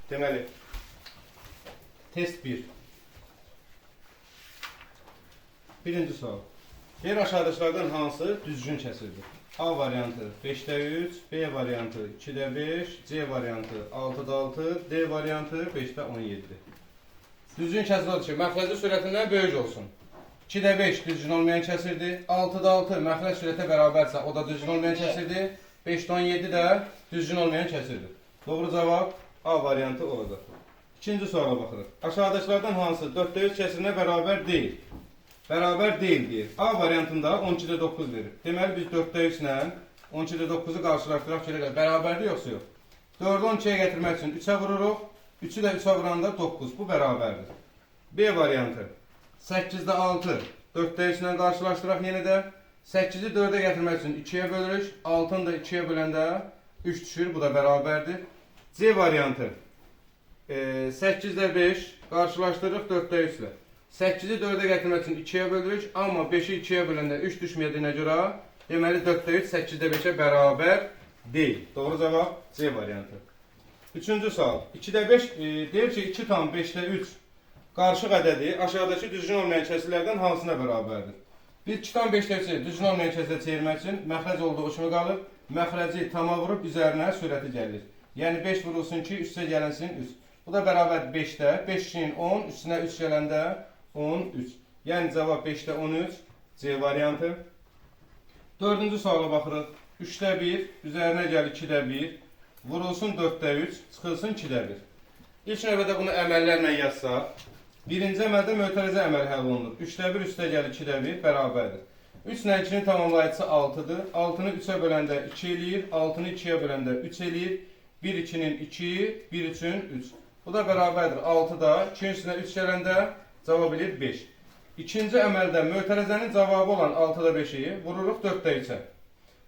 Deməli, test 1. Birinci sual. Yer aşağıdakilerden hansı düzgün kəsirdir? A variantı 5'də 3, B variantı 2'də 5, C variantı 6'da 6, D variantı 5'də 17. Düzgün kəsir odur ki, məxrəci sürətindən böyük olsun. 2'də 5 düzgün olmayan kəsirdir. 6'da 6 məxrəc sürətə bərabərsə, o da düzgün olmayan kəsirdir. 5'də 17 də düzgün olmayan kəsirdir. Doğru cavab A variantı olacaq. İkinci suala baxırıq. Aşağıdakilerden hansı 4'də 3 kəsirinə bərabər deyil? Bərabər deyil deyir. A variantında 12'də 9 verir. Deməli biz 4'də 3 ilə 12'də 9'u qarşılaşdıraq ki, bərabərdir yoxsa yox? 4'ü 12'yə gətirmək üçün 3'ə vururuq. 3'ü də 3'ə vuranda 9. Bu bərabərdir. B variantı 8'də 6. 4'də 3 ilə qarşılaşdıraq yenə də. 8'i 4'ə gətirmək üçün 2'yə bölürük. 6'ını da 2'yə böləndə 3 düşür. Bu da bərabərdir. C variantı 8'də 5 qarşılaşdırırıq 4'də 3 ilə. 8'i 4'ə gətirmək üçün 2'yə bölürük. Amma 5'i 2'yə böləndə 3 düşmədiyinə görə deməli 4'də 3 8'də 5'ə bərabər deyil. Doğru cavab C variantı. Üçüncü sual. 2'də 5 deyir ki 2 tam 5'də 3 qarşıq ədədi aşağıdakı düzgün olmayan kəsirlərdən hansına bərabərdir? Biz 2 tam 5'də 3'ü düzgün olmayan kəsirə çevirmək üçün məxrəc olduğu kimi qalıb, məxrəci tama vurub üzərinə sürəti gəlir. Yəni 5 vurulsun ki, üstə gəlinsin 3. Bu da bərabər 5'də. 5 2'nin 10, üstünə 3 gələndə 13. Yəni cavab 5'də 13. C variantı. Dördüncü suala baxırıq. 3'də 1, üzərinə gəlir 2'də 1. Vurulsun 4'də 3, çıxılsın 2'də 1. İlk növbədə bunu əməllərlə yazsaq. Birinci əməldə mötərizə əməl həll olunur. 3'də 1 üstə gəlir 2'də 1 bərabərdir. 3 ilə 2'nin tamamlayıcısı 6'dır. 6'nı 3'ə böləndə 2 eləyir. 6'nı 2'yə böləndə 3 eləyir. 1 2'nin 2, 1 3'ün 3. Bu da bərabərdir 6'da. 2'nin üstünə 3 gələndə cavab edir 5. İkinci əməldə mötərizənin cavabı olan 6'da 5'i vururuq 4'də 3'ə.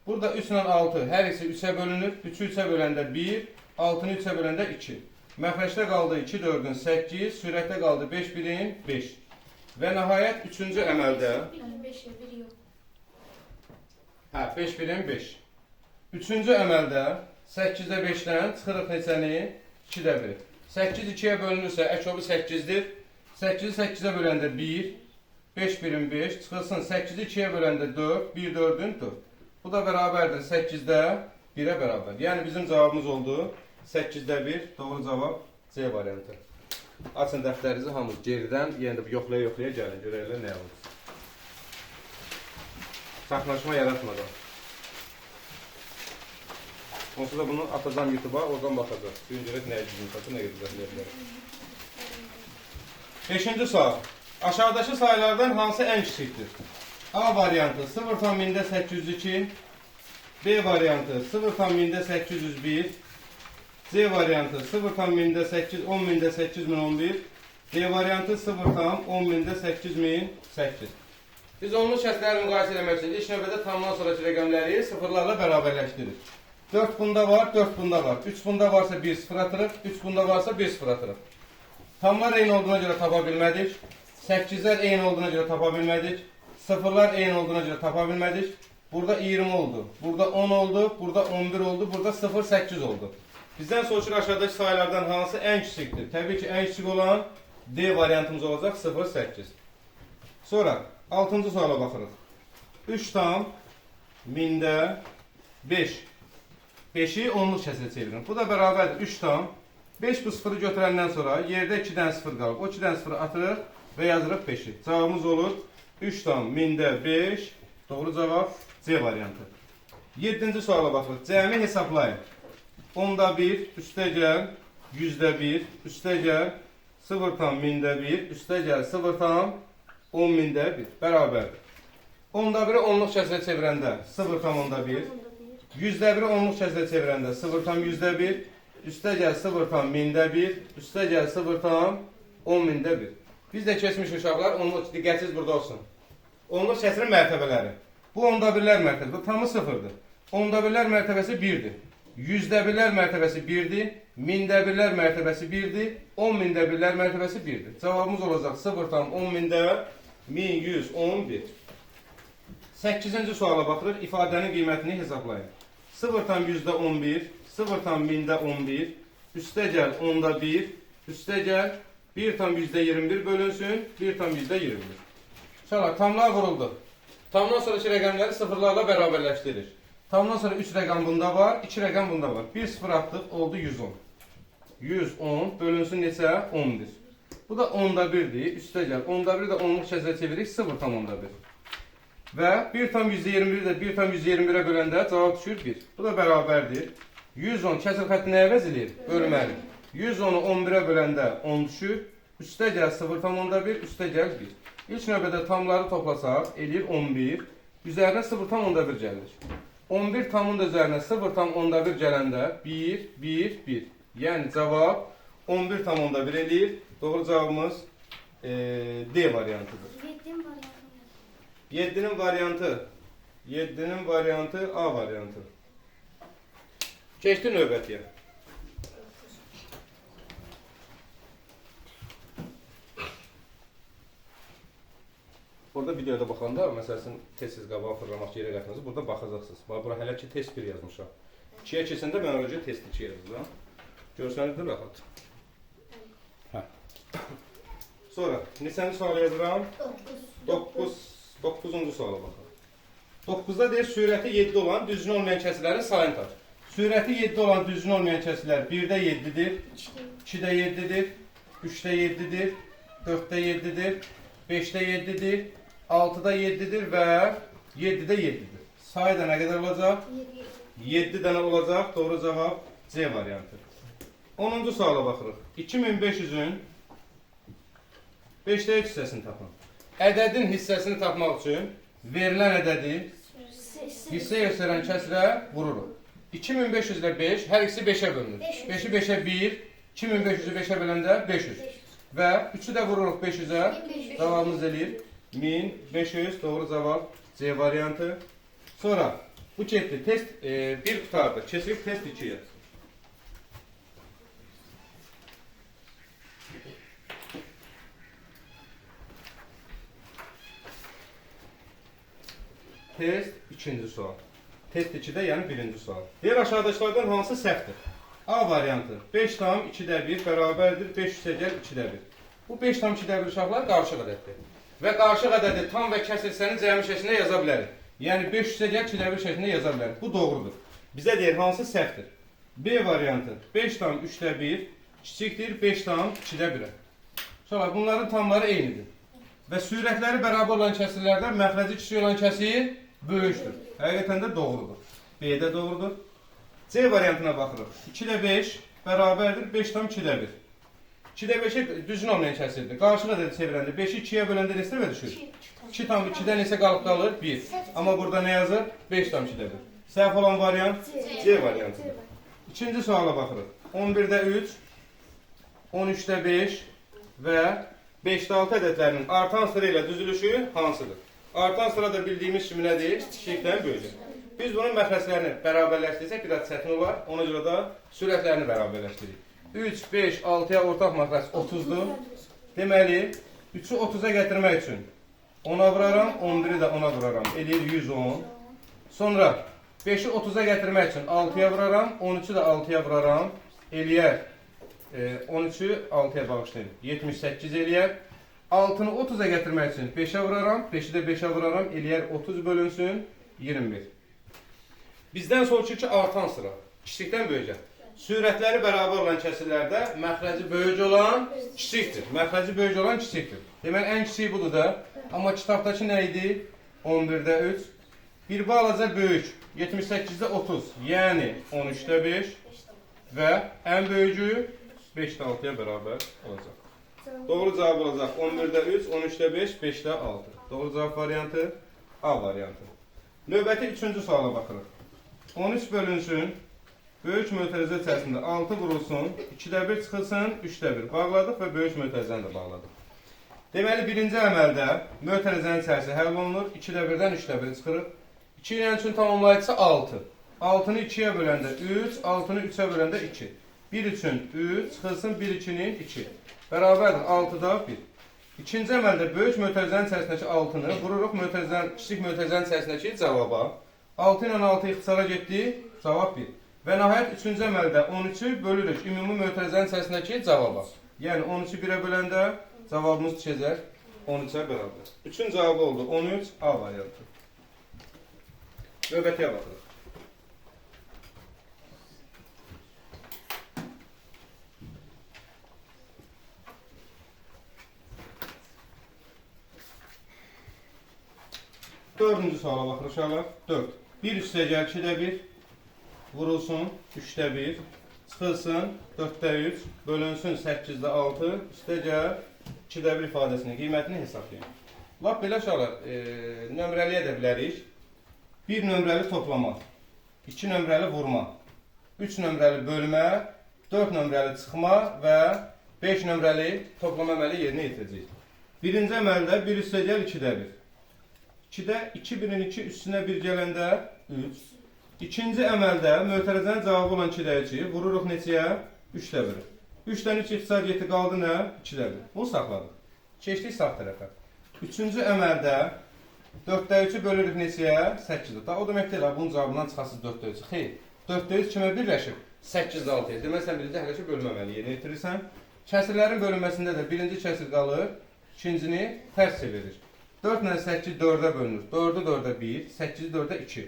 Burada 3 ilə 6 hər ikisi 3'ə bölünür. 3'ü 3'ə böləndə 1, 6'nı 3'ə böləndə 2. Məxrəcdə qaldı 2 4'ün 8, sürətdə qaldı 5 1'in 5. Və nəhayət 3-cü əməldə 5'e 1 yox. 5 1'in 5. 3-cü əməldə 8'də 5'dən çıxırıq neçəni? 2'də 1. 8 2'yə bölünürsə əkobu 8'dir. 8'i 8'ə böləndə 1, 5 1'in 5, çıxılsın 8'i 2'yə böləndə 4, 1 4'ün 4. Bu da bərabərdir 8'də 1'ə bərabər. Yəni bizim cavabımız oldu 8'də 1. Doğru cavab C variantı. Açın dəftərinizi hamınız geridən, yenə də yoxlaya-yoxlaya gəlin, görəklər nə olur. Saxlaşma yaratmadan. Onsuz da bunu atacağım YouTube'a, oradan baxacaq. Gün görək nəyə düzgün satı, nə gedəcəklər. 5-ci sual. Aşağıdakı sayılardan hansı ən kiçikdir? A variantı 0,802, B variantı 0,801, C variantı 0,10,811, D variantı 0,10,808. Biz onlu şərtləri müqayisə etmək üçün ilk növbədə tamdan sonraki rəqəmləri sıfırlarla bərabərləşdiririk. 4 bunda var, 4 bunda var. 3 bunda varsa 1 sıfır atırıq, 3 bunda varsa 1 sıfır atırıq. Tamlar eyni olduğuna görə tapa bilmədik. 8'ler eyni olduğuna görə tapa bilmədik. Sıfırlar eyni olduğuna görə tapa bilmədik. Burada 20 oldu, burada 10 oldu, burada 11 oldu, burada 0 8 oldu. Bizdən soruşur aşağıdakı sayılardan hansı ən kiçikdir? Təbii ki ən kiçik olan D variantımız olacaq 0 8. Sonra 6-cı suala baxırıq. 3 tam 1000'də 5. 5'i onluq kəsirə çevirin. Bu da bərabərdir 3 tam. 5 bu sıfırı götürəndən sonra yerdə 2'dən 0 qalıb. O 2'dən 0 atırıq və yazırıq 5'i. Cavabımız olur 3 tam 1000'də 5. Doğru cavab C variantı. 7-ci suala baxırıq. Cəmi hesablayın. 10'da 1, üstə gəl, 100'də 1, üstə gəl, 0 tam 1000'də 1, üstə gəl, 0 tam 10.000'də 1. Bərabərdir. 10'da 1'i onluq kəsirə çevirəndə 0 tam 10'da 1. 100'də 1'i onluq kəsirə çevirəndə 0 tam 100'də 1. Üstə gəl 0 tam 1000'də 1. Üstə gəl 0 tam 10.000'də 1. Biz də keçmiş uşaqlar, onluq diqqətsiz burada olsun. Onluq kəsirin mərtəbələri. Bu 10'da 1'lər mərtəbəsi, bu tamı 0'dır. 10'da 1'lər mərtəbəsi 1'dir. 100'də 1'lər mərtəbəsi 1'dir. 1000'də 1'lər mərtəbəsi 1'dir. 10.000'də 1'lər mərtəbəsi 1'dir. Cavabımız olacaq 0 tam 10.000'də 1111. 8-ci suala baxırıq. İfadənin qiymətini hesablayın. 0 tam 100'də 11, 0 tam 1000'də 11, üstə gəl onda 1, üstə gəl 1 tam %21 bölünsün, 1 tam %21. Sonra tamlar vuruldu. Tamdan sonraki rəqəmləri sıfırlarla bərabərləşdirir. Tamdan sonra 3 rəqəm bunda var, 2 rəqəm bunda var. 1 sıfır atdıq, oldu 110. 110 bölünsün neçə? 11. Bu da onda 1'dir, üstə gəl. Onda 1 də 10'luq kəsrə çeviririk, 0 tam onda 1. Və 1 tam %21 də 1 tam %21'ə böləndə cavab düşür 1. Bu da bərabərdir. 110 kəsir xətti nəyə əvəz eləyir? Bölməli. 110'u 11'ə böləndə 10 düşür. Üstə gəl 0 tam onda 1, üstə gəl 1. İlk növbədə tamları toplasaq, eləyir 11. Üzərinə 0 tam onda 1 gəlir. 11 tamın da üzərinə 0 tam onda 1 gələndə 1, 1, 1. Yəni cavab 11 tam onda 1 eləyir. Doğru cavabımız D variantıdır. 7'nin variantı. 7'nin variantı A variantı. Keçdi növbətiyə. Burada videoda baxanda, məsələn, tez-tez qabağa fırlamaq yerə qayıtınızı burada baxacaqsınız. Bura hələ ki test 1 yazmışam. 2'yə keçəndə mən oraya test 2 yazdım. Görsənizdir rahat. Hə. Sonra neçənci sual yazıram? 9-cu suala baxaq. 9'da deyir sürəti 7 olan düzgün olmayan kəsilərin sayını tap. Sürəti 7 olan düzgün olmayan kəsilər 1'də 7'dir, 2'də 7'dir, 3'də 7'dir, 4'də 7'dir, 5'də 7'dir, 6'da 7'dir və 7'də 7'dir. Sayı da nə qədər olacaq? 7 dənə olacaq. Doğru cavab C variantı. 10-cu suala baxırıq. 2500'ün 5'də 3 hissəsini tapın. Ədədin hissəsini tapmaq üçün verilən ədədi hissə göstərən kəsrə vururuq. 2500 ilə 5, hər ikisi 5'ə bölünür. 5'i 5'ə 1, 2500'ü 5'ə böləndə 500. Və 3'ü də vururuq 500'ə, cavabımız eləyir 1500, doğru cavab C variantı. Sonra bu getdi, test 1 qutardı, keçirik test 2'yə. Test 2-ci sual. Test 2'də, yəni 1-ci sual. Deyir aşağıdakılardan hansı səhvdir? A variantı 5 tam 2'də 1 bərabərdir 5 üstə gəl 2'də 1. Bu 5 tam 2'də 1 uşaqlar qarışıq ədəddir. Və qarışıq ədədi tam və kəsr hissənin cəmi şəklində yaza bilərik. Yəni 5 üstə gəl 2'də 1 şəklində yaza bilərik. Bu doğrudur. Bizə deyir hansı səhvdir? B variantı 5 tam 3'də 1 kiçikdir 5 tam 2'də 1'ə. Sonra bunların tamları eynidir. Və sürətləri bərabər olan kəsirlərdən məxrəci kiçik olan kəsir böyükdür. Həqiqətən də doğrudur. B də doğrudur. C variantına baxırıq. 2'də 5 bərabərdir 5 tam 2'də 1. 2'də 5'e düzgün olmayan kəsirdir. Qarşıqa da çevirəndə 5'i 2'yə böləndə neçə tərəfə düşür? 2 tam 2'dən neçə qalıb qalır? 1. Amma burada nə yazır? 5 tam 2'də 1. Səhv olan variant C variantıdır. İkinci suala baxırıq. 11'də 3, 13'də 5 və 5'də 6 ədədlərinin artan sıra ilə düzülüşü hansıdır? Artan sırada bildiyimiz kimi nədir? Kiçikdən böyükdür. Biz bunun məxrəclərini bərabərləşdirsək biraz çətin olar. Ona görə də sürətlərini bərabərləşdiririk. 3, 5, 6'ya ortaq məxrəc 30'dur. Deməli, 3'ü 30'a gətirmək üçün 10'a vuraram, 11'i də 10'a vuraram. Eləyir 110. Sonra 5'i 30'a gətirmək üçün 6'ya vuraram, 13'ü də 6'ya vuraram. Eləyər 13'ü 6'ya bağışlayın. 78 eləyər. 6'nı 30'a gətirmək üçün 5'ə vuraram, 5'i də 5'ə vuraram. Eləyər 30 bölünsün 21. Bizdən sonraki artan sıra. Kiçikdən böyükə. Sürətləri bərabər olan kəsirlərdə məxrəci böyük olan kiçikdir. Məxrəci böyük olan kiçikdir. Deməli, ən kiçik budur da. Amma kitabdakı nə idi? 11'də 3. Bir balaca böyük. 78'də 30. Yəni 13'də 5. Və ən böyücü 5'də 6'ya bərabər olacaq. Doğru cavab olacaq 11'də 3, 13'də 5, 5'də 6. Doğru cavab variantı A variantı. Növbəti 3-cü suala baxırıq. 13 bölünsün. Böyük mötərizə içərisində 6 vurulsun, 2'də 1 çıxılsın, 3'də 1. Bağladıq və böyük mötərizəni də bağladıq. Deməli, birinci əməldə mötərizənin içərisi həll olunur, 2'də 1-dən 3'də 1 çıxırıq. 2 ilə 3'ün tamamlayıcısı 6. 6'nı 2'yə böləndə 3, 6'nı 3'ə böləndə 2. 1 üçün 3, çıxılsın 1 2'nin 2. Bərabərdir 6'da 1. İkinci əməldə böyük mötərizənin içərisindəki 6'nı vururuq kiçik mötərizənin içərisindəki cavaba. 6 ilə 6 ixtisara getdi, cavab 1. Və nəhayət 3-cü əməldə 13-ü bölürük ümumi mötərizənin içərisindəki cavaba. Yəni 13-ü 1-ə böləndə cavabımız düşəcək 13-ə bərabər. 3-ün cavabı oldu 13 A variantı. Növbətiyə baxırıq. Dördüncü suala baxırıq uşaqlar. 4. 1 üstəgəl 2-də 1 vurulsun 3-də 1 çıxılsın 4-də 3 bölünsün 8-də 6 üstəgəl 2-də 1 ifadəsinin qiymətini hesablayın. Lap belə uşaqlar nömrəliyə də bilərik. 1 nömrəli toplama, 2 nömrəli vurma, 3 nömrəli bölmə, 4 nömrəli çıxma və 5 nömrəli toplama əməli yerinə yetirəcəyik. Birinci əməldə 1 üstəgəl 2-də 1. 2-də 2 1-in 2 üstünə 1 gələndə 3. İkinci əməldə mötərizənin cavabı olan 2-də 2 vururuq neçəyə? 3-də 1. 3-dən 3 ixtisar getdi qaldı nə? 2-də 1. Bunu saxladıq. Keçdik sağ tərəfə. Üçüncü əməldə 4-də 3-ü bölürük neçəyə? 8-də. O demək deyil, bunun cavabından çıxasız 4-də 3. Xeyr. 4-də 3 kimə birləşib? 8-də 6-ya. Demək sən birinci hələ ki bölmə əməli yerinə yetirirsən. Kəsirlərin bölünməsində də birinci kəsir qalır, ikincini tərs çevirir. 4 ilə 8 4-ə bölünür. 4-ü 4-ə 1, 8-i 4-ə 2.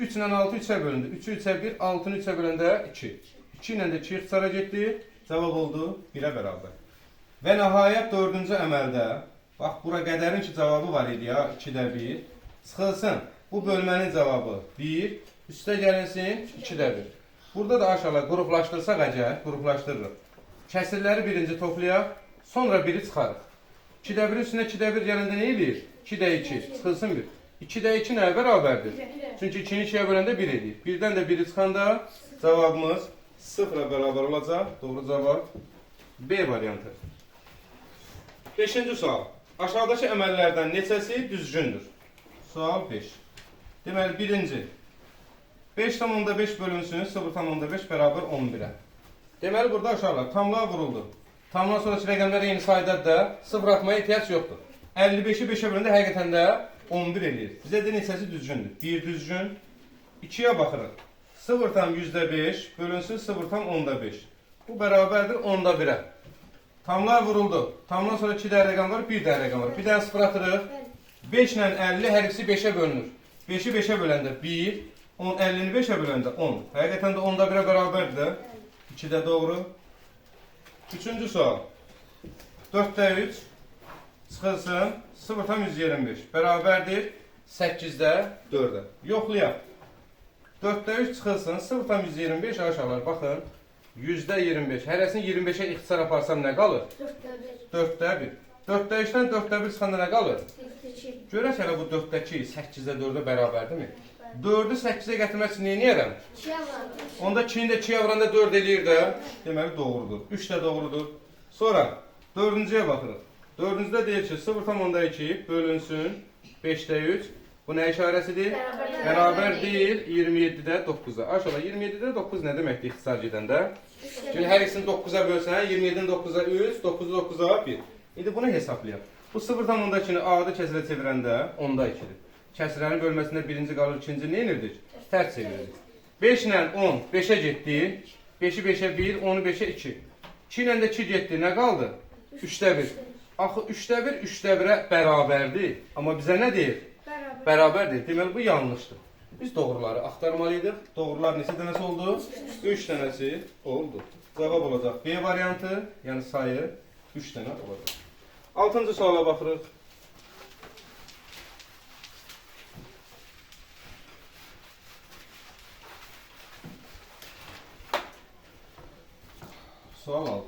3 ilə 6 3-ə bölündü. 3-ü 3-ə 1, 6-nı 3-ə böləndə 2. 2 ilə də 2 ixtisara getdi. Cavab oldu 1-ə bərabər. Və nəhayət 4-cü əməldə, bax bura qədərin ki cavabı var idi ya, 2-də 1. Çıxılsın. Bu bölmənin cavabı 1, üstə gəlinsin 2-də 1. Burada da aşağıya qruplaşdırsaq əgər, qruplaşdırırıq. Kəsirləri birinci toplayaq, sonra 1-i çıxarıq. 2-də 1-in üstünə 2-də 1 gələndə nə edir? 2-də 2, çıxılsın 1. 2-də 2 nəyə bərabərdir? Çünki 2-ni 2-yə böləndə 1 edir. 1-dən də 1-i çıxanda cavabımız 0-a bərabər olacaq. Doğru cavab B variantı. 5-ci sual. Aşağıdakı əməllərdən neçəsi düzgündür? Sual 5. Deməli, birinci. 5,5 bölünsün 0,5 bərabər 11-ə. Deməli, burada uşaqlar tamlığa vuruldu. Tamdan sonraki rəqəmlər eyni saydadır da 0 atmaya ehtiyac yoxdur. 55-i 5-ə böləndə həqiqətən də 11 eləyir. Bizə də neçəsi düzgündür? 1 düzgün. 2-yə baxırıq. 0,5 bölünsün 0,5. Bu bərabərdir 10-da 1-ə. Tamlar vuruldu. Tamdan sonra 2 dənə rəqəm var, 1 dənə rəqəm var. Bir dənə 0 atırıq. 5 ilə 50 hər ikisi 5-ə bölünür. 5-i 5-ə böləndə 1, 50-ni 5-ə böləndə 10. Həqiqətən də 10-da 1-ə bərabərdir. 2-də doğru. Üçüncü sual. 4-də 3 çıxılsın 0,125 bərabərdir 8-də 4-ə. Yoxlayaq. 4-də 3 çıxılsın 0,125 aşağılar. Baxın. 100-də 25. Hərəsini 25-ə ixtisar aparsam nə qalır? 4-də 1. 4-də 3-dən 4-də 1 çıxanda nə qalır? Görək hələ bu 4-dəki 8-də 4-ə bərabərdirmi? 4-ü 8-ə gətirmək üçün neyə edəm? Onda 2-ni də 2-yə vuranda 4 eləyir də. Deməli doğrudur. 3 də doğrudur. Sonra 4-cüyə baxırıq. 4-cüdə deyir ki 0,2 bölünsün 5-də 3. Bu nə işarəsidir? Bərabər deyil 27-də 9-a. Aşağıda 27-də 9 nə deməkdir ixtisar gedəndə? Çünki hər ikisini 9-a bölsən 27-dən 9-a 3, 9-u 9-a 1. İndi bunu hesablayaq. Bu 0,2-ni A-da kəsirə çevirəndə 10-da 2-dir. Kəsirlərin bölməsində birinci qalır, ikinci nə edirdik? Tərs çeviririk. 5 ilə 10 5-ə getdi. 5-i 5-ə 1, 10-u 5-ə 2. 2 ilə də 2 getdi. Nə qaldı? 3-də 1. Axı 3-də 1 3-də 1-ə bərabərdir. Amma bizə nə deyir? Bərabərdir. Deməli bu yanlışdır. Biz doğruları axtarmalıydıq. Doğrular neçə dənəsi oldu? 3 dənəsi oldu. Cavab olacaq B variantı, yəni sayı 3 dənə olacaq. 6-cı suala baxırıq. Sual 6.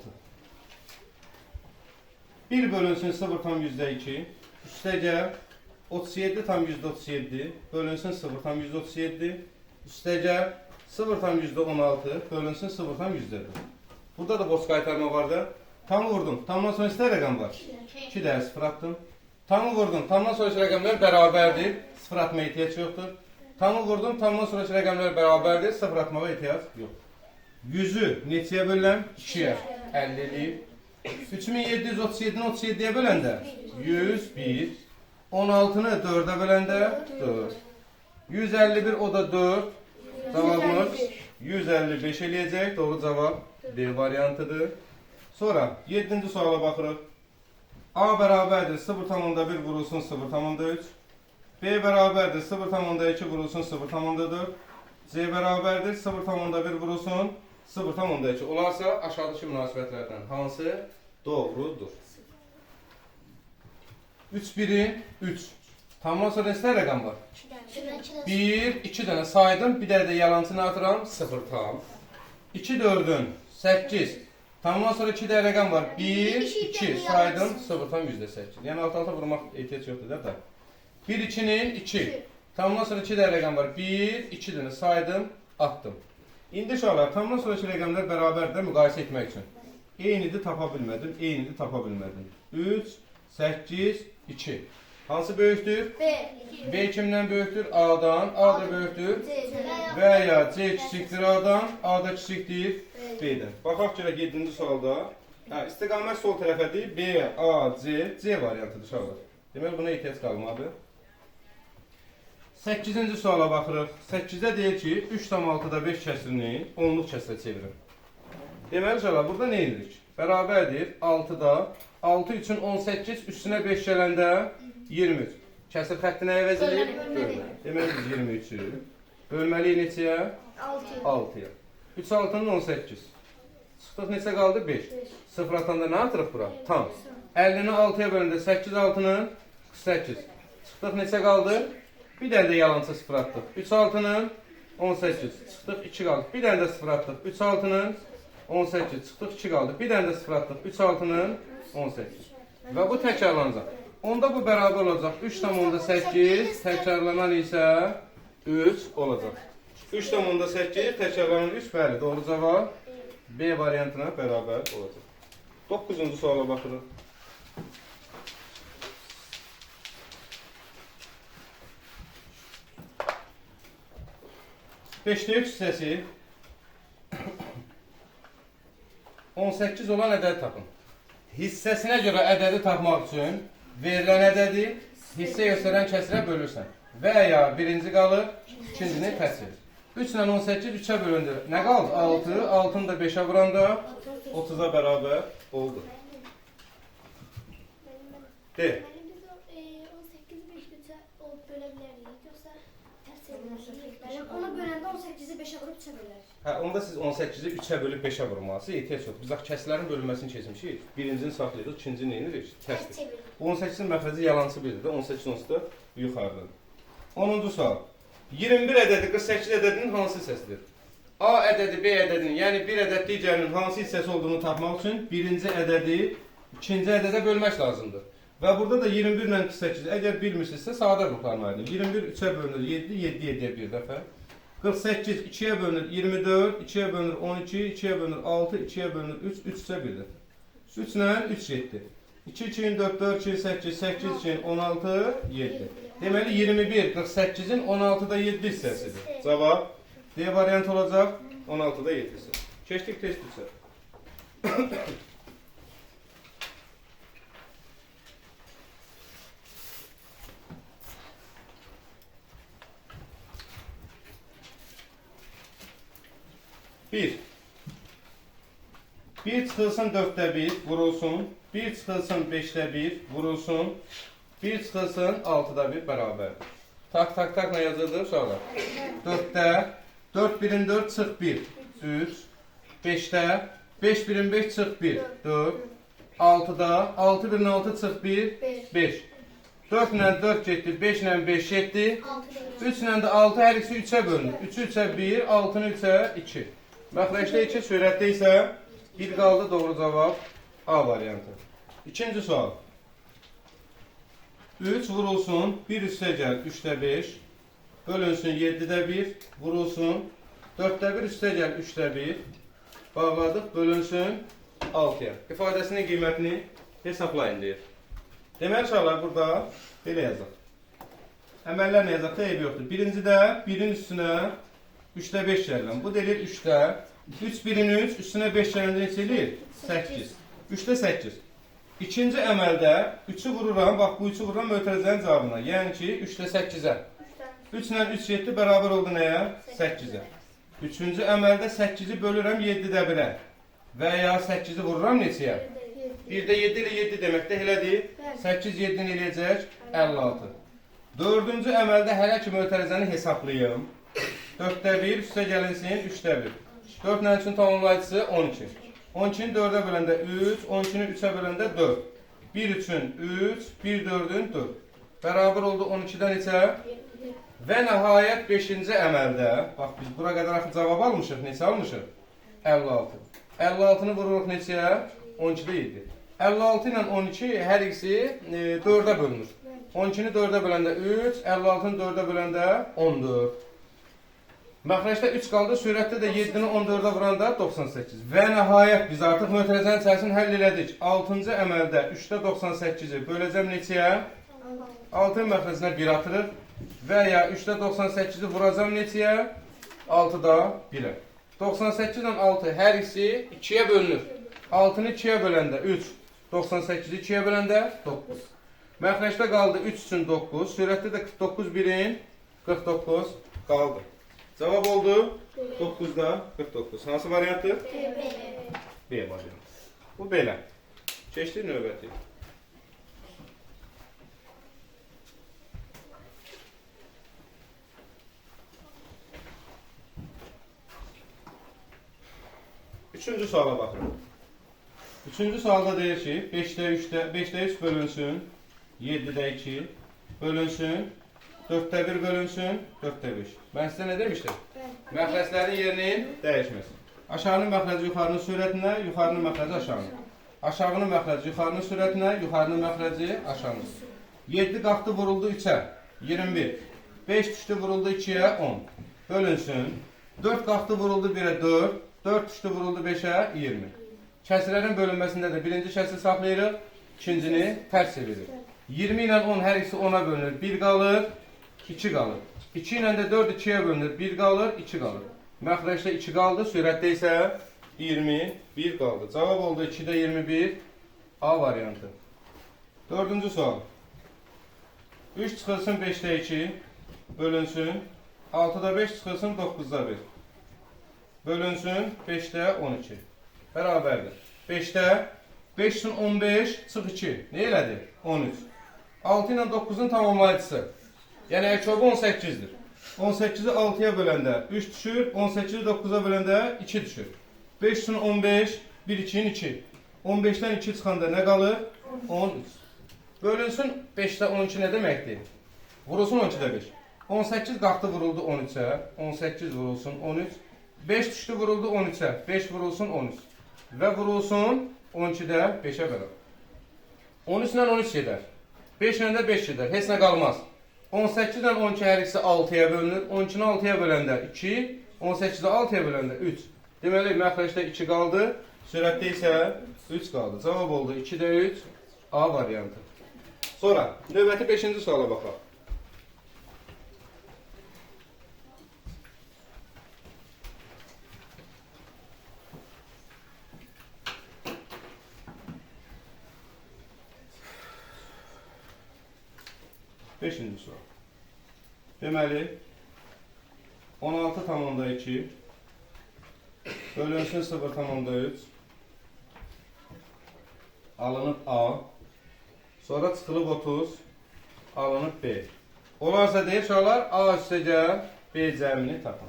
1 bölünsün 0,2 üstəgəl 37,37 bölünsün 0,37 üstəgəl 0,16 bölünsün 0,4. Burada da boş qaytarma var da. Tamı vurdum. Tamdan sonra istə rəqəm var. 2 dənə 0 attım. Tamı vurdum. Tamdan sonraki rəqəmlər bərabərdir. 0 atmaya ehtiyac yoxdur. Tamı vurdum. Tamdan sonraki rəqəmlər bərabərdir. 0 atmağa ehtiyac yox. 100-ü neçəyə bölürəm? 2-yə. 50 eləyib. 3737-ni 37-yə böləndə 101. 16-nı 4-ə böləndə 4. 151 o da 4. Cavabımız 155 eləyəcək. Doğru cavab B variantıdır. Sonra 7-ci suala baxırıq. A bərabərdir 0,1 vurulsun 0,3. B bərabərdir 0,2 vurulsun 0,4. C bərabərdir 0,1 vurulsun 0,2. Olarsa aşağıdakı münasibətlərdən hansı doğrudur? 3 biri 3. Tamam, sonra neçə rəqəm var? 1, 2 dənə saydım, bir dənə də yalancını atıram, 0 tam. 2 4'ün 8. Tamam, sonra 2 dənə rəqəm var, 1, 2 saydım, 0 tam %8. Yəni alt-alta vurmaq ehtiyac yoxdur da. 1, 2'nin 2. Tamam, sonra 2 dənə rəqəm var, 1, 2 dənə saydım, attım. İndi uşaqlar, tamam, sonraki rəqəmlər bərabərdə müqayisə etmək üçün. Eynidir, tapa bilmədim, eynidir, tapa bilmədim. 3, 8, 2. Hansı böyükdür? B kimdən böyükdür? A'dan. A da böyükdür. Və ya C kiçikdir A'dan. A da kiçikdir B'dən. Baxaq görək 7-ci sualda. İstiqamət sol tərəfədir. B, A, C variantıdır uşaqlar. Deməli buna ehtiyac qalmadı. 8-ci suala baxırıq. 8-də deyir ki, 3,6-da 5 kəsirini 10'luq kəsirə çevirin. Deməli uşaqlar, burada nə edirik? Bərabərdir 6-da. 6 üçün 18, üstünə 5 gələndə 23. Kəsir xətti nəyə əvəzilir? Bölmə. Deməli biz 23'ü bölməliyik neçəyə? 6'ya. 3 6'nın 18. Çıxdıq neçə qaldı? 5. 0 atanda nə atırıq bura? Tam. 50'ni 6'ya bölündə 8 6'nın 48. Çıxdıq neçə qaldı? Bir dənə də yalançı 0 atdıq. 3 6'nın 18. Çıxdıq 2 qaldı. Bir dənə də 0 atdıq. 3 6'nın 18. Çıxdıq 2 qaldı. Bir dənə də 0 atdıq. 3 6'nın 18. Və bu təkrarlanacaq. Onda bu bərabər olacaq. 3,8 təkrarlanan isə 3 olacaq. 3,8 təkrarlanan 3, bəli, doğru cavab B variantına bərabər olacaq. 9-cu suala baxırıq. Beşdə 3 hissəsi 18 olan ədədi tapın. Hissəsinə görə ədədi tapmaq üçün verilən ədədi hissə göstərən kəsirə bölürsən. Və ya birinci qalır, ikincini təsvir. 3 ilə 18 3'ə bölündü. Nə qaldı? 6. 6'nı da 5'ə vuranda 30'a bərabər oldu. De. Ona böləndə 18'i 5'ə vurub 3'ə bölər. Hə, onda siz 18'i 3'ə bölüb 5'ə vurmalısınız. Ehtiyac yox. Biz kəsilərin bölünməsini keçmişik. Birincini saxlayırıq, ikincini nə edirik? Təsvir. 18'in məxrəci yalançı biridir. 18 onsuz da yuxarıdadır. 10-cu sual. 21 ədədi 48 ədədinin hansı hissəsidir? A ədədi B ədədinin, yəni bir ədəd digərinin hansı hissəsi olduğunu tapmaq üçün birinci ədədi ikinci ədədə bölmək lazımdır. Və burada da 21 ilə 48, əgər bilmirsinizsə sadə ruhlanmaydı. 21 3'ə bölünür 7, 7 7'yə bir dəfə. 48 2'yə bölünür 24, 2'yə bölünür 12, 2'yə bölünür 6, 2'yə bölünür 3, 3'ə bir dəfə. 3 ilə 3 7. 2 2'nin 4, 4 2 8, 8 2'nin 16, 7. Deməli 21 48'in 16'da 7 hissəsidir. Cavab D variant olacaq. 16'da 7 hissə. Keçdik test üçün. Bir çıxılsın 4'də 1 vurulsun. 1 çıxılsın 5'də 1 vurulsun. 1 çıxılsın 6'da 1 bərabərdir. Tak tak tak nə yazıldı uşaqlar? 4'də 4 birin 4 çıx 1 3. 5'də 5 birin 5 çıx 1 4. 6'da 6 birin 6 çıx 1 5. 4 ilə 4 getdi, 5 ilə 5 getdi. 3 ilə də 6 hər ikisi 3'ə bölünür. 3'ü 3'ə 1, 6'nı 3'ə 2. Məxrəcdə 2, sürətdə isə 1 qaldı, doğru cavab A variantı. İkinci sual. 3 vurulsun, 1 üstə gəl 3'də 5, bölünsün 7'də 1, vurulsun, 4'də 1 üstə gəl 3'də 1, bağladıq, bölünsün 6'ya. İfadəsinin qiymətini hesablayın deyir. Deməli uşaqlar burada belə yazaq. Əməllər nə yazaq da eybi yoxdur. Birincidə 1'in üstünə 3'də 5 gəlirəm. Bu deyilir 3'də. 3 1'in 3 üstünə 5 gələndə neçə eləyir? 8. 3'də 8. İkinci əməldə 3'ü vururam. Bax bu 3'ü vururam mötərizənin cavabına. Yəni ki 3'də 8'ə. 3 ilə 3 7 bərabər oldu nəyə? 8'ə. Üçüncü əməldə 8-i bölürəm 7-də 1-ə və ya 8-i vururam neçəyə? 1-də 7 ilə 7 deməkdə elədir. 8 7-ni eləyəcək 56. Dördüncü əməldə hələ ki mötərizəni hesablayım. 4-də 1 üstə gəlinsin 3-də 1. 4 nə üçün tamamlayıcısı 12. 12-ni 4-ə böləndə 3, 12-ni 3-ə böləndə 4. 1 üçün 3, 1 4-ün 4. Bərabər oldu 12-dən neçə? Və nəhayət 5-ci əməldə, bax biz bura qədər axı cavab almışıq, neçə almışıq? 56. 56-nı vururuq neçəyə? 12-də 7. 56 ilə 12 hər ikisi 4-ə bölünür. 12-ni 4-ə böləndə 3, 56-nı 4-ə böləndə 14. Məxrəcdə 3 qaldı, sürətdə də 7-ni 14-ə vuranda 98. Və nəhayət biz artıq mötərizənin içərisini həll elədik. 6-cı əməldə 3-də 98-i böləcəm neçəyə? 6 məxrəcinə 1 atırıq. Və ya 3-də 98-i vuracam neçəyə? 6-da 1-ə. 98 ilə 6 hər ikisi 2-yə bölünür. 6-nı 2-yə böləndə 3, 98-i 2-yə böləndə 9. Məxrəcdə qaldı 3 üçün 9, sürətdə də 49 1-in 49 qaldı. Cavab oldu 9-da 49. Hansı variantdır? B variantı. Bu belə. Keçdik növbəti. Üçüncü suala baxın. Üçüncü sualda deyir ki, 5'də 3 bölünsün, 7'də 2 bölünsün, 4'də 1 bölünsün, 4'də 5. Ben sizə nə demişdim? Məxrəclərin yerinin dəyişməsi. Aşağının məxrəci yuxarının sürətinə, yuxarının məxrəci aşağının. Aşağının məxrəci yuxarının sürətinə, yuxarının məxrəci aşağının. 7 qalxdı vuruldu 3'ə, 21. 5 düşdü vuruldu 2'yə, 10. Bölünsün. 4 qalxdı vuruldu 1'ə, 4. 4 düşdü vuruldu 5'ə, 20. Kəsirlərin bölünməsində də birinci kəsir saxlayırıq, ikincini tərs edirik. 20 ilə 10 hər ikisi 10'a bölünür, 1 qalır, 2 qalır. 2 ilə də 4 2'yə bölünür, 1 qalır, 2 qalır. Məxrəcdə 2 qaldı, sürətdə isə 21 qaldı. Cavab oldu 2'də 21, A variantı. Dördüncü sual. 3 çıxılsın 5'də 2, bölünsün, 6'da 5 çıxılsın 9'da 1. Bölünsün 5'də 12. Bərabərdir. 5'də 5 üçün 15 çıx 2. Ne elədi? 13. 6 ilə 9'un tamamlayıcısı. Yəni əkobı 18'dir. 18'i 6'ya böləndə 3 düşür, 18'i 9'a böləndə 2 düşür. 5 üçün 15, 1 2'nin 2. 15'dən 2 çıxanda nə qalır? 13. Bölünsün 5'də 12 nə deməkdir? Vurulsun 12'də 5. 18 qalxdı vuruldu 13'ə. 18 vurulsun 13. 5 düşdü vuruldu 13'ə. 5 vurulsun 13. Və vurulsun 12'də 5'ə bərabər. 13 ilə 13 gedər. 5 ilə də 5 gedər. Heç nə qalmaz. 18 ilə 12 hər ikisi 6'ya bölünür. 12'ni 6'ya böləndə 2, 18'i 6'ya böləndə 3. Deməli, məxrəcdə 2 qaldı. Sürətdə isə 3 qaldı. Cavab oldu 2'də 3, A variantı. Sonra, növbəti 5-ci suala baxaq. Beşinci sual. Deməli, 16,2 bölünsün 0,3 alınıb A, sonra çıxılıb 30 alınıb B. Olarsa deyir uşaqlar, A üstəgəl B cəmini tapın.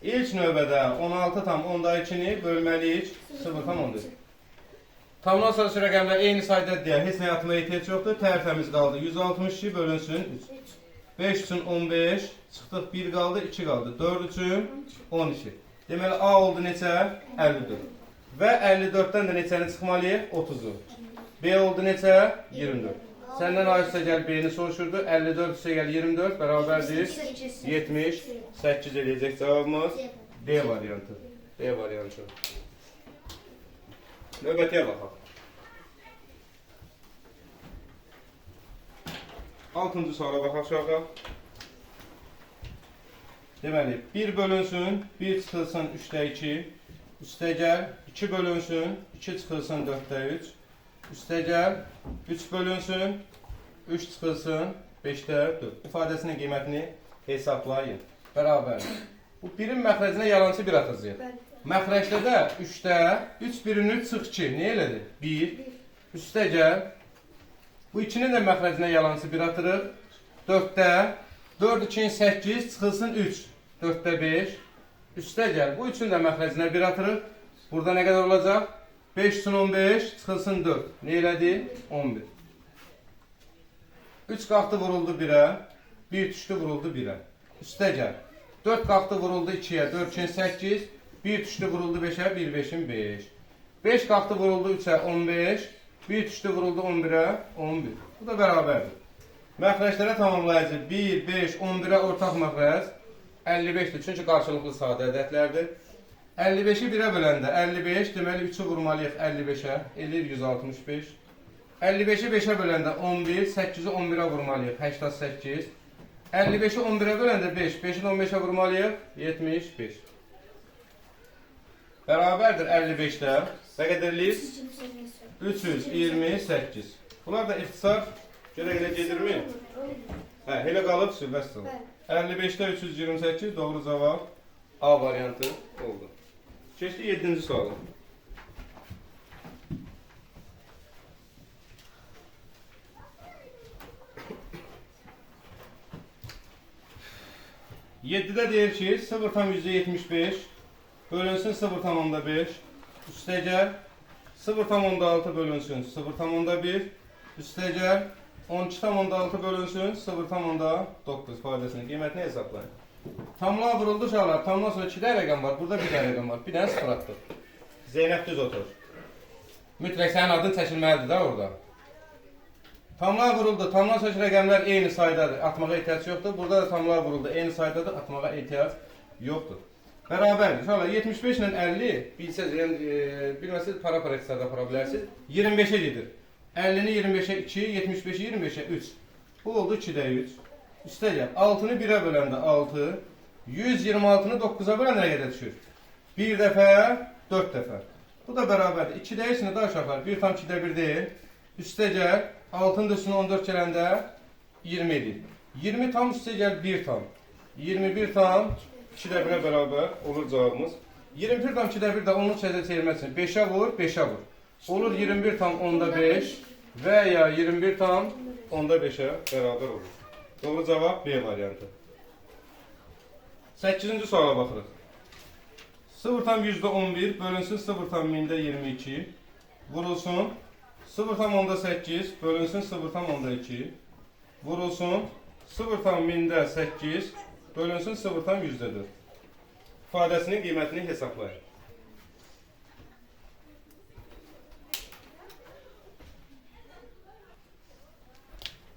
İlk növbədə 16,2-ni bölməliyik 0,3. Tamamdan sonraki rəqəmlər eyni sayda deyək, heç nə yatmaya ehtiyac yoxdur. Tərtəmiz qaldı. 162 bölünsün 3. 5 üçün 15, çıxdıq 1 qaldı, 2 qaldı. 4 üçün 12. Deməli, A oldu neçə? 54. Və 54-dən də neçəni çıxmalıyıq? 30-u. B oldu neçə? 24. Səndən A üstə gəl B-ni soruşurdu. 54 üstə gəl 24, bərabərdir 78 eləyəcək cavabımız D variantı. D variantı. Növbətiyə baxaq. 6-cı suala baxaq uşaqlar. Deməli, 1 bölünsün, 1 çıxılsın 3'də 2, üstəgəl 2 bölünsün, 2 çıxılsın 4'də 3, üstəgəl 3 bölünsün, 3 çıxılsın 5'də 4. İfadəsinin qiymətini hesablayın. Bərabər. Bu birin məxrəcinə yalançı bir atacağıq. Bəli. Məxrəcdə də 3-də 3 birini çıx 2. Nə elədi? 1. Üstə gəl. Bu 2-nin də məxrəcinə yalançı bir atırıq. 4-də 4 2 8 çıxılsın 3. 4-də 5. Üstə gəl. Bu 3-ün də məxrəcinə bir atırıq. Burada nə qədər olacaq? 5 üçün 15 çıxılsın 4. Nə elədi? 11. 3 qalxdı vuruldu 1-ə. 1 düşdü vuruldu 1-ə. Üstə gəl. 4 qalxdı vuruldu 2-yə. 4 üçün 8. 1 düşdü vuruldu 5'e, 1 5'in 5. 5 kalktı vuruldu 3'e 15. 1 düşdü vuruldu 11'e, 11. Bu da beraberdir. Məxrəclərə tamamlayıcı 1, 5, 11'e ortak məxrəc 55'dir. Çünki qarşılıqlı sadə ədədlərdir. 55'i 1'ə böləndə 55, deməli 3'ü vurmalıyıq 55'e, eləyir 165. 55'i 5'ə böləndə 11, 8'i 11'ə vurmalıyıq 88. 55'i 11'ə böləndə 5, 5'i 15'ə vurmalıyıq 75. Beraberdir 55'də. Nə qədərliyiz? 328. Bunlar da ixtisar görə gedirmi? Hə, elə qalıb sülbəsdir. 55'də 328 doğru cavab A variantı oldu. Keçdi 7-ci suala. Yeddidə deyir ki, 0,75 bölünsün 0,5 üstə gəl 0,6 bölünsün 0,1 üstə gəl 12,6 bölünsün 0,9 ifadəsinin qiymətini hesablayın. Tamlığa vuruldu uşaqlar. Tamdan sonra 2 dənə rəqəm var. Burada 1 dənə rəqəm var. Bir dənə sıfır atdıq. Zeynəb düz otur. Mütləq sənin adın çəkilməlidir da orada. Tamlığa vuruldu. Tamdan sonraki rəqəmlər eyni saydadır. Atmağa ehtiyac yoxdur. Burada da tamlığa vuruldu. Eyni saydadır. Atmağa ehtiyac yoxdur. Bərabərdir. İnşallah 75 ilə 50 bilsəz, yəni bilməsəz para hesabda apara bilərsiniz. 25-ə gedir. 50-ni 25-ə 2, 75-i 25-ə 3. Bu oldu 2-də 3. Üstə gəl. 6-nı 1-ə böləndə 6. 126-nı 9-a böləndə nə qədər düşür? 1 dəfə, 4 dəfə. Bu da bərabərdir. 2-də 3-nə daha uşaqlar. 1 tam 2-də 1 deyil. Üstə gəl. 6-nın da üstünə 14 gələndə 20 edir. 20 tam üstə gəl 1 tam. 21 tam 2-də 1-ə bərabər olur cavabımız. 21 tam 2-də 1 də 10-u çevirmək üçün 5-ə vur, 5-ə vur. Olur 21 tam 10-da 5 və ya 21 tam 10-da 5-ə bərabər olur. Doğru cavab B variantı. 8-ci suala baxırıq. 0,11 bölünsün 0,22 vurulsun 0,8 bölünsün 0,2 vurulsun 0,8 bölünsün 0,4 ifadəsinin qiymətini hesablayın.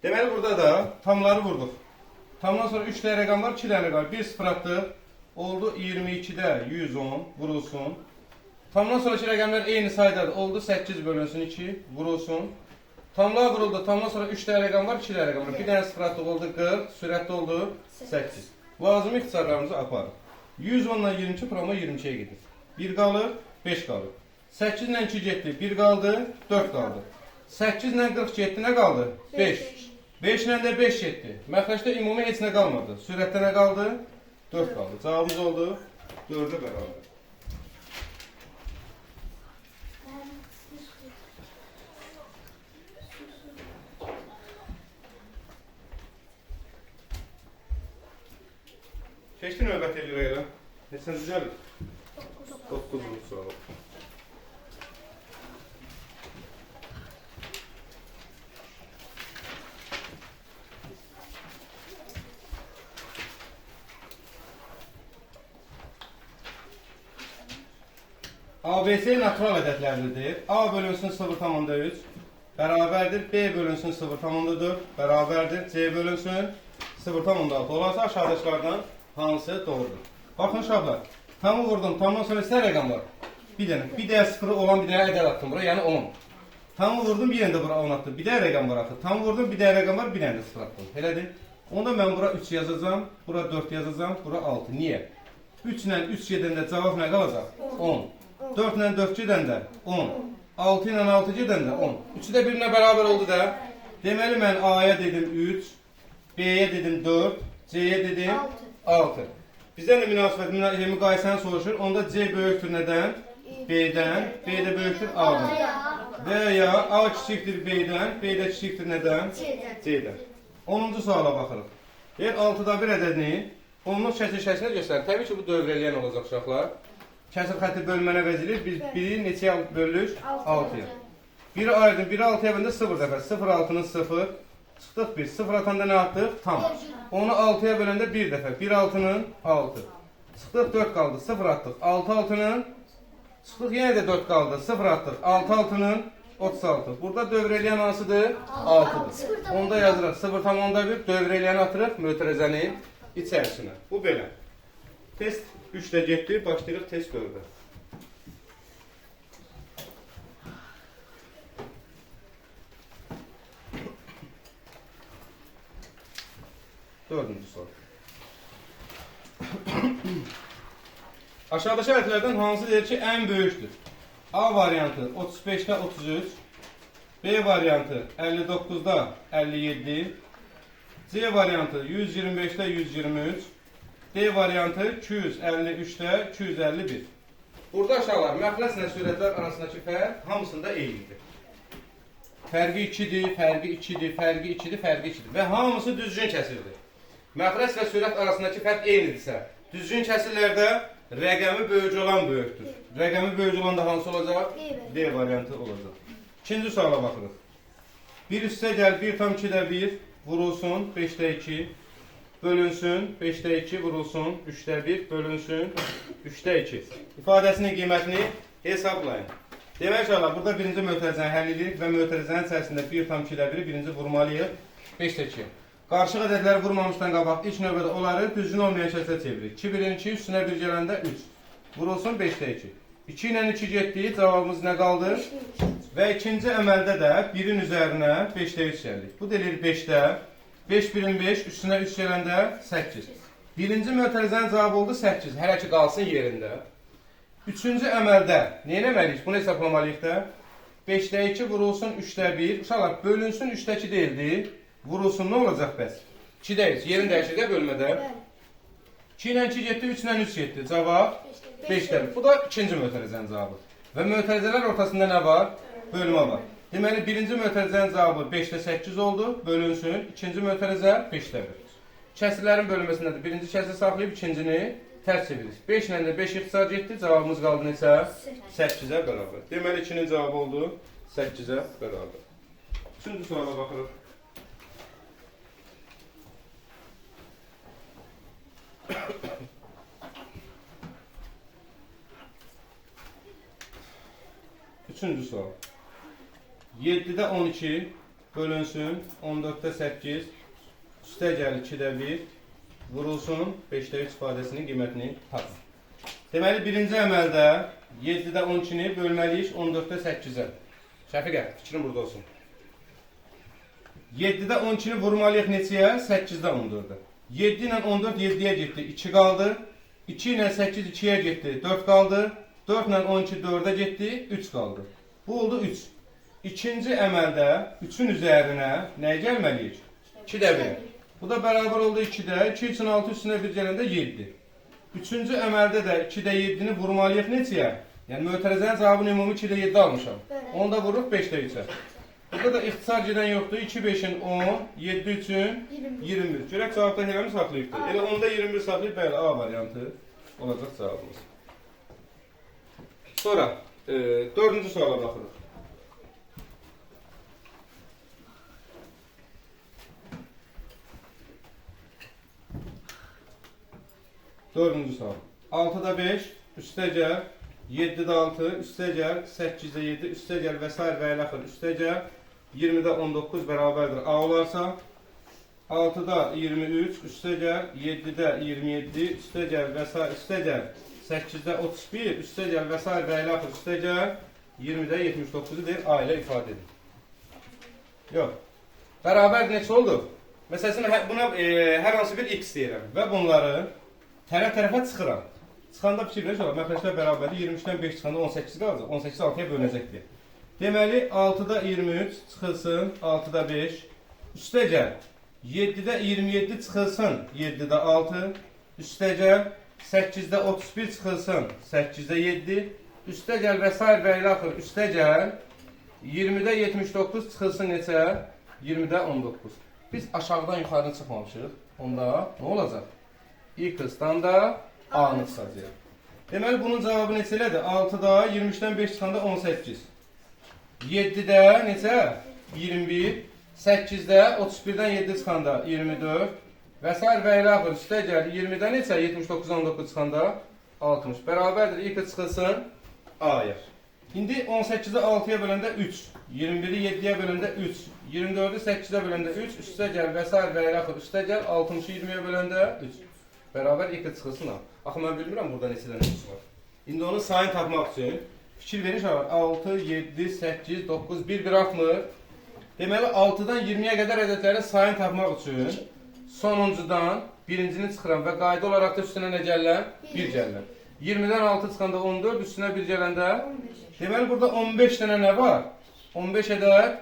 Deməli burada da tamları vurduq. Tamdan sonra 3 dənə rəqəm var, 2 dənə rəqəm var. 1 sıfır atdıq. Oldu 22'də 110 vurulsun. Tamdan sonraki rəqəmlər eyni saydadır. Oldu 8 bölünsün 2 vurulsun. Tamlığa vuruldu. Tamdan sonra 3 dənə rəqəm var, 2 dənə rəqəm var. Bir dənə sıfır atdıq oldu 40, sürətli oldu 8. Lazımi ixtisarlarımızı aparın. 110 ilə 22 promo 22'ye gedir. 1 qalır, 5 qalır. 8 ilə 2 getdi, 1 qaldı, 4 qaldı. 8 ilə 40 getdi, nə qaldı? 5. 5 ilə də 5 getdi. Məxrəcdə ümumi heç nə qalmadı. Sürətdə nə qaldı? 4 qaldı. Cavabımız oldu 4'ə bərabər. Keçdi növbəti eləyirə. Neçən düzəlir? 9-cu sual. ABC natural ədədlərdir. A bölünsün 0,3 bərabərdir. B bölünsün 0,4 bərabərdir. C bölünsün 0,6 olarsa aşağıdakılardan hansı doğrudur? Baxın uşaqlar. Tamı vurdum. Tamdan sonra istər rəqəm var. Bir dənə. Bir dənə sıfırı olan bir dənə ədəd attım bura. Yəni 10. Tamı vurdum. Bir dənə də bura 10 attım. Bir dənə rəqəm var axı. Tamı vurdum. Bir dənə rəqəm var. Bir dənə də sıfır attım. Elədir. Onda mən bura 3 yazacağım. Bura 4 yazacağım. Bura 6. Niyə? 3 ilə 3 gedəndə cavab nə qalacaq? 10. 4 ilə 4 gedəndə 10. 6 ilə 6 gedəndə 10. 3'ü də 1-nə bərabər oldu da. Deməli mən A-ya dedim 3. B-yə dedim 4. C-yə dedim 6. Bizdən də münasibət müqayisəni soruşur. Onda C böyükdür nədən? B-dən. B də böyükdür A-dan. Və ya A kiçikdir B-dən. B də kiçikdir nədən? C-dən. 10-cu suala baxırıq. Deyir 6-da 1 ədədini onluq kəsişəsində göstərir. Təbii ki, bu dövr eləyən olacaq uşaqlar. Kəsir xətti bölmənə vəzilir. Biz 1-i neçəyə bölürük? 6-ya. 1-i ayırdım. 1-i 6-ya böləndə 0 dəfə. 0 6-nın 0. Çıxdıq 1. 0 atanda nə atdıq? Tam. Onu 6-ya böləndə 1 dəfə. 1 6-nın 6. Çıxdıq 4 qaldı. 0 atdıq. 6 6-nın çıxdıq yenə də 4 qaldı. 0 atdıq. 6 6-nın 36. Burada dövr eləyən hansıdır? 6-dır. Onda yazırıq. 0,1 dövr eləyəni atırıq mötərizənin içərisinə. Bu belə. Test 3-də getdi. Başlayırıq test 4-də. Dördüncü soru. Aşağıdakı ədədlərdən hansı deyir ki, ən böyükdür? A variantı 35-də 33, B variantı 59-da 57, C variantı 125-də 123, D variantı 253-də 251. Burada aşağılar məxləslə sürətlər arasındakı fərq hamısında eynidir. Fərqi 2-dir, fərqi 2-dir, fərqi 2-dir, fərqi 2-dir və hamısı düzgün kəsirdir. Məxləs və sürət arasındakı fərq eynidirsə, düzgün kəsirlərdə rəqəmi böyük olan böyükdür. Rəqəmi böyük olan da hansı olacaq? D variantı olacaq. İkinci suala baxırıq. 1 üstə gəl 1,2-də 1 vurulsun 5-də 2 bölünsün 5-də 2 vurulsun 3-də 1 bölünsün 3-də 2. İfadəsinin qiymətini hesablayın. Demək ki, burada birinci mötərizəni həll edirik və mötərizənin içərisində 1,2-də 1-i birinci vurmalıyıq 5-də 2. Qarşıq ədədləri vurmamışdan qabaq ilk növbədə onları düzgün olmayan şəklə çeviririk. 2 1-in 2 üstünə 1 gələndə 3. Vurulsun 5-də 2. 2 ilə 2 getdi, cavabımız nə qaldı? Və ikinci əməldə də 1-in üzərinə 5-də 3 gəldik. Bu deyilir 5-də. 5 1-in 5 üstünə 3 gələndə 8. Birinci mötərizənin cavabı oldu 8. Hələ ki qalsın yerində. Üçüncü əməldə nə etməliyik? Bunu hesaplamalıyıq da. 5-də 2 vurulsun 3-də 1. Uşaqlar bölünsün 3-də 2 deyildi. Vurulsun nə olacaq bəs? 2-də 3. Yerin dəyişikdə bölmədə. 2 ilə 2 getdi, 3 ilə 3 getdi. Cavab 5-də 1. Bu da ikinci mötərizənin cavabı. Və mötərizələr ortasında nə var? Bölmə var. Deməli, birinci mötərizənin cavabı 5-də 8 oldu. Bölünsün. İkinci mötərizə 5-də 1. Kəsirlərin bölünməsindədir. Birinci kəsir saxlayıb ikincini tərs çeviririk. 5 ilə də 5 ixtisar getdi. Cavabımız qaldı neçə? 8-ə bərabər. Deməli, 2-nin cavabı oldu 8-ə bərabər. Üçüncü suala baxırıq. Üçüncü sual. 7-də 12 bölünsün 14-də 8 üstə gəl 2-də 1 vurulsun 5-də 3 ifadəsinin qiymətini tapın. Deməli, birinci əməldə 7-də 12-ni bölməliyik 14-də 8-ə. Şəfiqə, fikrin burada olsun. 7-də 12-ni vurmalıyıq neçəyə? 8-də 14-də. 7 ilə 14 7-yə getdi, 2 qaldı. 2 ilə 8 2-yə getdi, 4 qaldı. 4 ilə 12 4-ə getdi, 3 qaldı. Bu oldu 3. İkinci əməldə 3-ün üzərinə nəyə gəlməliyik? 2-də 1. Bu da bərabər oldu 2-də. 2 üçün 6 üstünə 1 gələndə 7. Üçüncü əməldə də 2-də 7-ni vurmalıyıq neçəyə? Yəni mötərizənin cavabını ümumi 2-də 7 almışam. Onu da vururuq 5-də 3-ə. Burada da ixtisar gedən yoxdur. 2 5-in 10, 7 üçün 21. Görək cavabda eləmi saxlayıbdır. Elə onda 21 saxlayıb, bəli, A variantı olacaq cavabımız. Sonra, dördüncü suala baxırıq. Dördüncü sual. 6-da 5, üstə gəl, 7-də 6, üstə gəl, 8-də 7, üstə gəl və s. və ilə axır, üstə gəl, 20-də 19 bərabərdir A olarsa, 6-da 23, üstə gəl, 7-də 27, üstə gəl və s. üstə gəl, 8-də 31, üstə gəl və s. və ilə axır, üstə gəl, 20-də 79-u deyir, A ilə ifadə edir. Yox. Bərabər neçə oldu? Məsələn, buna hər hansı bir x deyirəm və bunları tərəf-tərəfə çıxıram. Çıxanda fikir verir, məxrəclər bərabərdir. 23-dən 5 çıxanda 18 qalacaq. 18 6-ya bölünəcəkdir. Deməli, 6-da 23 çıxılsın, 6-da 5. Üstə gəl. 7-də 27 çıxılsın, 7-də 6. Üstə gəl. 8'də 31 çıxılsın 8'də 7. Üstə gəl və s. və ilə axır. Üstə gəl 20'də 79 çıxılsın neçə? 20'də 19. Biz aşağıdan yuxarı çıxmamışıq. Onda nə olacaq? X-dan da A-nı çıxacaq. Deməli bunun cavabı neçə elədir? 6'da 23'dən 5 çıxanda 18. 7'də neçə? 21. 8'də 31'dən 7 çıxanda 24. Və s. və ilə axır. Üstə gəl 20'də neçə? 79'dan 19 çıxanda 60. Bərabərdir. X çıxılsın A-yə. İndi 18'i 6'ya böləndə 3, 21'i 7'ye böləndə 3, 24'ü 8'e böləndə 3, üstə gəl və s. və ilə axır. Üstə gəl 60'ı 20'ye böləndə 3. Bərabər X çıxılsın A. Axı mən bilmirəm burada neçədən 3 var. İndi onun sayını tapmaq üçün fikir verin şahar. 6, 7, 8, 9, 1 artmır. Deməli 6'dan 20'ye qədər ədədlərin sayını tapmaq üçün sonuncudan birincini çıxıram və qayda olaraq da üstünə nə gəlirlər? 1 gəlirlər. 20'den 6 çıxanda 14, üstünə 1 gələndə 15. deməli burada 15 dənə nə var? 15 ədəd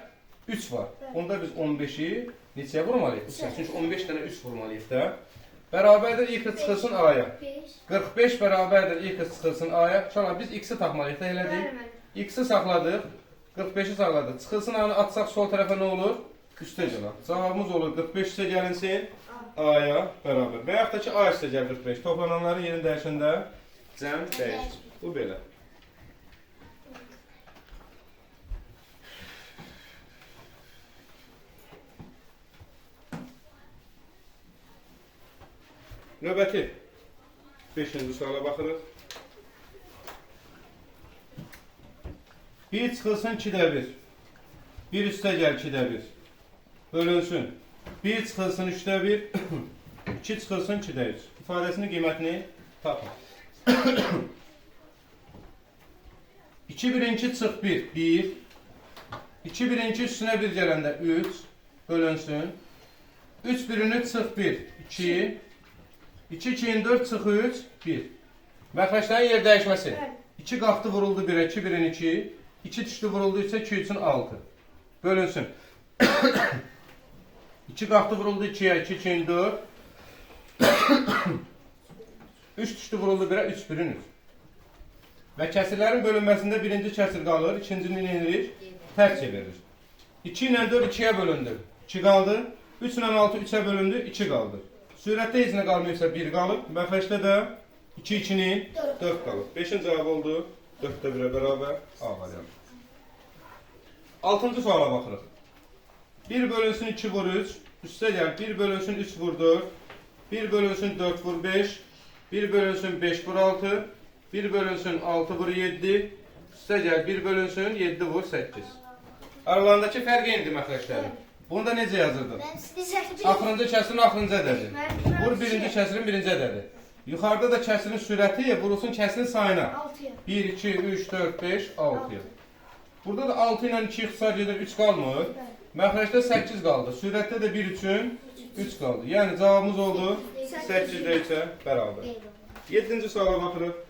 3 var. Onda biz 15'i neçəyə vurmalıyıq? Çünki 15 dənə 3 vurmalıyıq da. Bərabərdir X çıxılsın A-ya. 45 bərabərdir X çıxılsın A-ya. Şuna biz X-i tapmalıyıq da elədik. X-i saxladıq. 45'i saxladıq. Çıxılsın A-nı atsaq sol tərəfə nə olur? Üstə gəlir. Cavabımız olur 45 üstə gəlinsin A-ya bərabər. Və yaxud da ki A üstə gəl 45. Toplananların yerini dəyişəndə cəm dəyişir. Bu belə. Növbəti 5-ci suala baxırıq. 1 çıxılsın 2'də 1. 1 üstə gəl 2'də 1. Bölünsün. 1 çıxılsın 3'də 1. 2 çıxılsın 2'də 3. İfadəsinin qiymətini tapın. 2 birinci çıx 1. 1. 2 birinci üstünə 1 gələndə 3. Bölünsün. 3 birini çıx 1. 2. 2, 2'nin 4 çıxı 3, 1. Məxrəclərin yer dəyişməsi. 2 qalxdı vuruldu 1'ə, 2 1'in 2. 2 düşdü vuruldu 3'ə, 2 3'ün 6. Bölünsün. 2 qalxdı vuruldu 2'yə, 2 2'nin 4. 3 düşdü vuruldu 1'ə, 3 1'in 3. Və kəsirlərin bölünməsində birinci kəsir qalır, ikincini inilir, tərs çevirilir. 2 ilə 4 2'yə bölündü, 2 qaldı. 3 ilə 6 3'ə bölündü, 2 qaldı. Sürətdə heç nə qalmıyorsa 1 qalıb, məxrəcdə də 2 2'nin 4 qalıb. 5'in cavabı oldu 4'də 1'ə bərabər A variantı. 6-cı suala baxırıq. 1 bölünsün 2 vur 3, üstə gəl 1 bölünsün 3 vur 4, 1 bölünsün 4 vur 5, 1 bölünsün 5 vur 6, 1 bölünsün 6 vur 7, üstə gəl 1 bölünsün 7 vur 8. Aralarındakı fərq eynidir məxrəcləri. Bunu da necə yazırdın? Axırıncı kəsirin axırıncı ədədi. Vur birinci kəsirin birinci ədədi. Yuxarıda da kəsirin sürəti vurulsun kəsirin sayına. 1, 2, 3, 4, 5, 6'ya. Burada da 6 ilə 2 ixtisar gedir, 3 qalmır. Məxrəcdə 8 qaldı. Sürətdə də 1 üçün 3 qaldı. Yəni cavabımız oldu 8'də 3'ə bərabər. 7-ci suala baxırıq.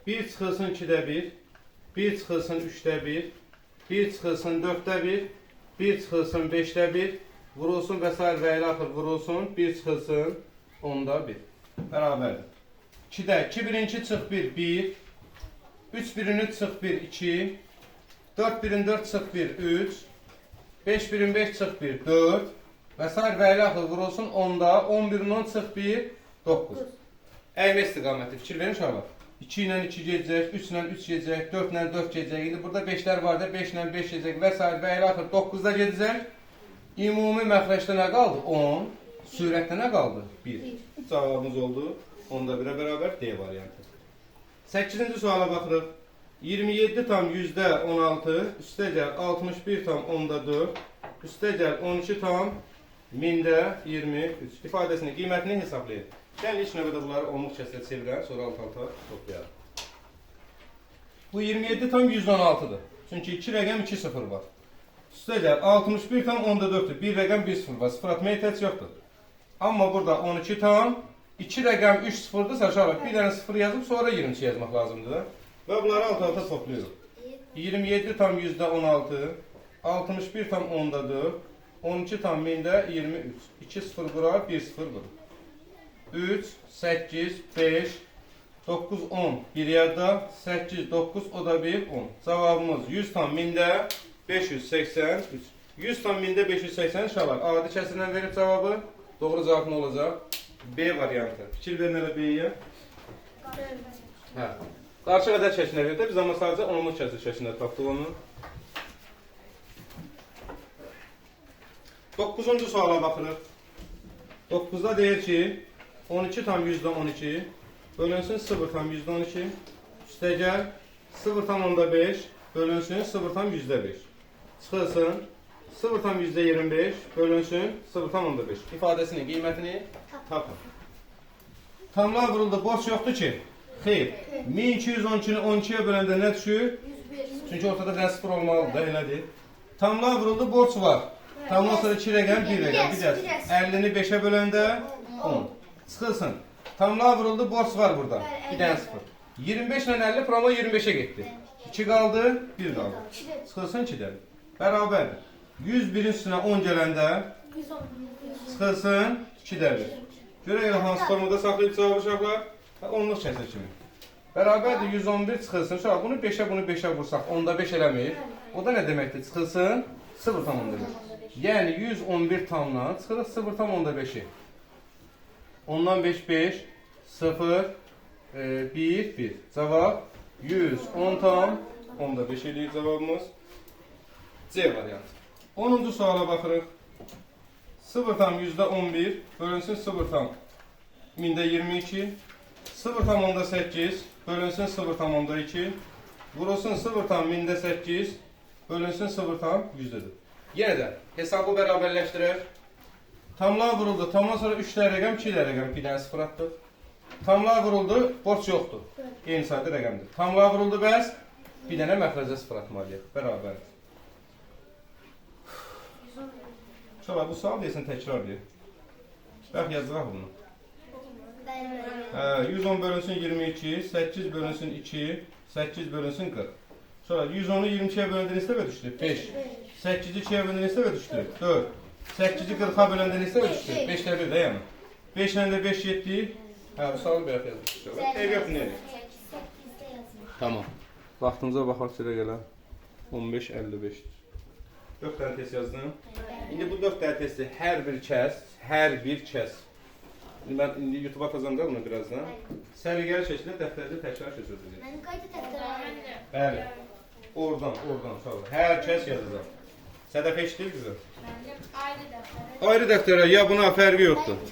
Bir çıxılsın 2'də 1, 1 çıxılsın 3'də 1, 1 çıxılsın 4'də 1, 1 çıxılsın 5'də 1, vurulsun və s. və ilə axır vurulsun, 1 çıxılsın 10'da 1. Bərabərdir. 2'də 2 birinci çıx 1, 1, 3 birin 3 çıx 1, 2, 4 birin 4 çıx 1, 3, 5 birin 5 çıx 1, 4 və s. və ilə axır vurulsun 10'da, 11'in 10 çıx 1, 9. Əymə istiqaməti fikir verin uşaqlar. 2 ilə 2 gedəcək, 3 ilə 3 gedəcək, 4 ilə 4 gedəcək. İndi burada 5'lər var da 5 ilə 5 gedəcək və s. və ilə axır 9'da gedəcək. Ümumi məxrəcdə nə qaldı? 10. Sürətdə nə qaldı? 1. Cavabımız oldu 10'da 1'ə bərabər D variantı. 8-ci suala baxırıq. 27 tam 16, üstə gəl 61 tam 10'da 4, üstə gəl 12 tam 1000'də 23. İfadəsinin qiymətini hesablayın. Gəlin ilk növbədə bunları onluq kəsrə çevirən, sonra alt-alta toplayalım. Bu 27 tam 116'dır. Çünki 2 rəqəm 2 0 var. Üstə gəl 61 tam 10'da 4'dür. 1 rəqəm 1 0 var. 0 atmaya ehtiyac yoxdur. Amma burada 12 tam 2 rəqəm 3 0'dırsa aşağı bir dənə 0 yazıb sonra 22 yazmaq lazımdır da. Və bunları alt-alta toplayırıq. 27 tam %16, 61 tam onda 4, 12 tam mində 23. 2 0 bura, 1 0 bura. 3, 8, 5, 9, 10. Bir yadda 8, 9, o da 1, 10. Cavabımız 100 tam mində 583. 100 tam mində 580 şalar. Adi kəsirlə verib cavabı. Doğru cavab nə olacaq? B variantı. Fikir verin elə B-yə. Hə. Qarşı qədər çəkinə verdi. Biz amma sadəcə 10-luq kəsir çəkinə tapdıq onu. 9-cu suala baxırıq. 9-da deyir ki, 12 tam %12 bölünsün 0 tam %12 üstəgəl 0 tam onda 5 bölünsün 0 tam %5 çıxılsın 0 tam %25 bölünsün 0 tam onda 5 ifadəsinin qiymətini tapın. Tamlar vuruldu, borç yoxdur ki. Xeyr. 1212-ni 12-yə böləndə nə düşür? 101. Çünki ortada bir sıfır olmalıdır da, elədir. Tamlar vuruldu, borç var. Tamdan sonra 2 rəqəm, 1 rəqəm, bir dərs. 50-ni 5-ə böləndə 10. Çıxılsın. Tamlar vuruldu, borç var burada. Bir dənə sıfır. 25 ilə 50 promo 25-ə getdi. 2 qaldı, 1 qaldı. Çıxılsın 2 dəli. Bərabərdir. 101-in üstünə 10 gələndə 110. çıxılsın 2 dəli. Görək hansı formada saxlayıb cavabı uşaqlar? 10-luq kəsir kimi. Bərabərdir 111 çıxılsın. Uşaq bunu 5-ə bunu 5-ə vursaq, onda 5 eləmir. O da nə deməkdir? Çıxılsın 0 tam onda 5. Yəni 111 tamdan çıxırıq 0 tam onda 5-i. Ondan 5 5 0 1 1. Cavab 110 tam onda 5 eləyir cavabımız. C variantı. 10-cu suala baxırıq. 0 tam %11 bölünsün 0 tam mində 22. 0 tam onda 8 bölünsün 0 tam onda 2. Vurulsun 0 tam mində 8 bölünsün 0 tam %4. Yenə də hesabı bərabərləşdirək. Tamlar vuruldu. Tamdan sonra 3 dənə rəqəm, 2 dənə rəqəm, bir dənə sıfır atdıq. Tamlar vuruldu, borc yoxdur. Eyni sayda rəqəmdir. Tamlar vuruldu, bəs bir dənə məxrəcə sıfır atmalıyıq. Bərabərdir. Şöyle bu sual desin təkrar deyir. Bax yazacaq bunu. 110 bölünsün 22, 8 bölünsün 2, 8 bölünsün 40. Sonra 110'u 22'ye bölündüğünüzde ne düştü? 5. 8'i 2'ye bölündüğünüzde ne düştü? 4. 8'i 40'a bölündüğünüzde ne düştü? 5'te 1 değil mi? 5 ile de 5 yetti. Ha bu sualı bir yazmış. Ev yapın ne? Tamam. Vaxtımıza baxaq sizə gələn 15.55. 4 tane test yazdım. İndi bu 4 tane testi hər bir kəs. Ben indi YouTube'a atacağım da bunu birazdan. Səliqəli şəkildə dəftərdə təkrar keçirdiniz. Mənim qayda təkrarım. Bəli. Oradan sağ ol. Hər kəs yazacaq. Sədəf eşidir qızım. Mənim ayrı dəftərə. Ayrı dəftərə ya buna fərqi yoxdur.